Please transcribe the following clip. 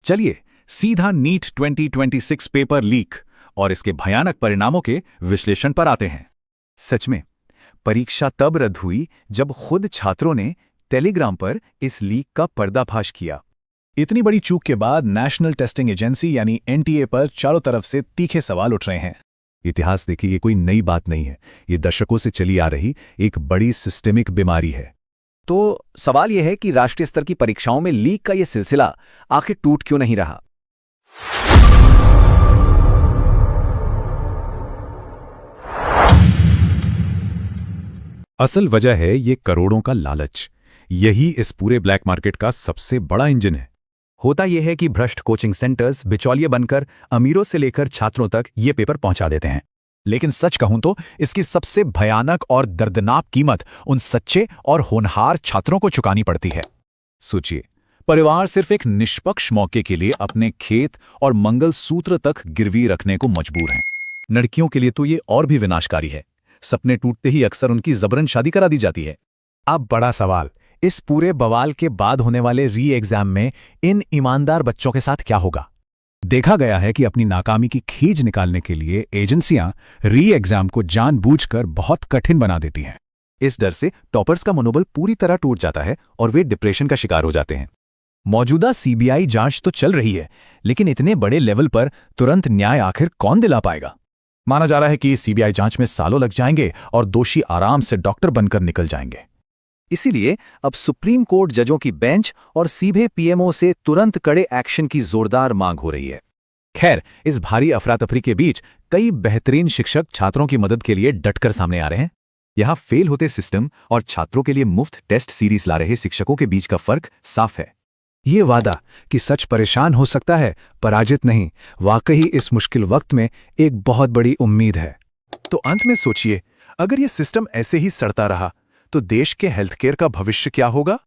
चलिए सीधा NEET 2026 paper leak और इसके भयानक परिणामों के विश्लेषण पर आते हैं। सच में परीक्षा तब रद्द हुई जब खुद छात्रों ने टेलीग्राम पर इस लीक का पर्दाफाश किया। इतनी बड़ी चूक के बाद नेशनल टेस्टिंग एजेंसी यानी एनटीए पर चारों तरफ से तीखे सवाल उठ रहे हैं। इतिहास देखिए, ये कोई नई बात नहीं है, ये दशकों से चली आ रही एक बड़ी सिस्टेमिक बीमारी है। तो सवाल यह है कि राष्ट्रीय स्तर की परीक्षाओं में लीक का यह सिलसिला आखिर टूट क्यों नहीं रहा? असल वजह है ये करोड़ों का लालच। यही इस पूरे ब्लैक मार्केट का सबसे बड़ा इंजन है। होता यह है कि भ्रष्ट कोचिंग सेंटर्स बिचौलिए बनकर अमीरों से लेकर छात्रों तक ये पेपर पहुंचा देते हैं। लेकिन सच कहूं तो इसकी सबसे भयानक और दर्दनाक कीमत उन सच्चे और होनहार छात्रों को चुकानी पड़ती है। सोचिए, परिवार सिर्फ एक निष्पक्ष मौके के लिए अपने खेत और मंगलसूत्र तक गिरवी रखने को मजबूर हैं। लड़कियों के लिए तो ये और भी विनाशकारी है। सपने टूटते ही अक्सर उनकी जबरन शादी करा दी जाती है। अब बड़ा सवाल, इस पूरे बवाल के बाद होने वाले री एग्जाम में इन ईमानदार बच्चों के साथ क्या होगा? देखा गया है कि अपनी नाकामी की खींच निकालने के लिए एजेंसियां री एग्जाम को जानबूझकर बहुत कठिन बना देती हैं। इस डर से टॉपर्स का मनोबल पूरी तरह टूट जाता है और वे डिप्रेशन का शिकार हो जाते हैं। मौजूदा सीबीआई जांच तो चल रही है, लेकिन इतने बड़े लेवल पर तुरंत न्याय आखिर कौन दिला पाएगा? माना जा रहा है कि सीबीआई जांच में सालों लग जाएंगे और दोषी आराम से डॉक्टर बनकर निकल जाएंगे। इसीलिए अब सुप्रीम कोर्ट जजों की बेंच और सीधे पीएमओ से तुरंत कड़े एक्शन की जोरदार मांग हो रही है। खैर, इस भारी अफरा-तफरी के बीच कई बेहतरीन शिक्षक छात्रों की मदद के लिए डटकर सामने आ रहे हैं। यहां फेल होते सिस्टम और छात्रों के लिए मुफ्त टेस्ट सीरीज ला रहे शिक्षकों के बीच का फर्क साफ है। ये वादा कि सच परेशान हो सकता है, पराजित नहीं, वाकई इस मुश्किल वक्त में एक बहुत बड़ी उम्मीद है। तो अंत में सोचिए, अगर ये सिस्टम ऐसे ही सड़ता रहा तो देश के हेल्थ केयर का भविष्य क्या होगा?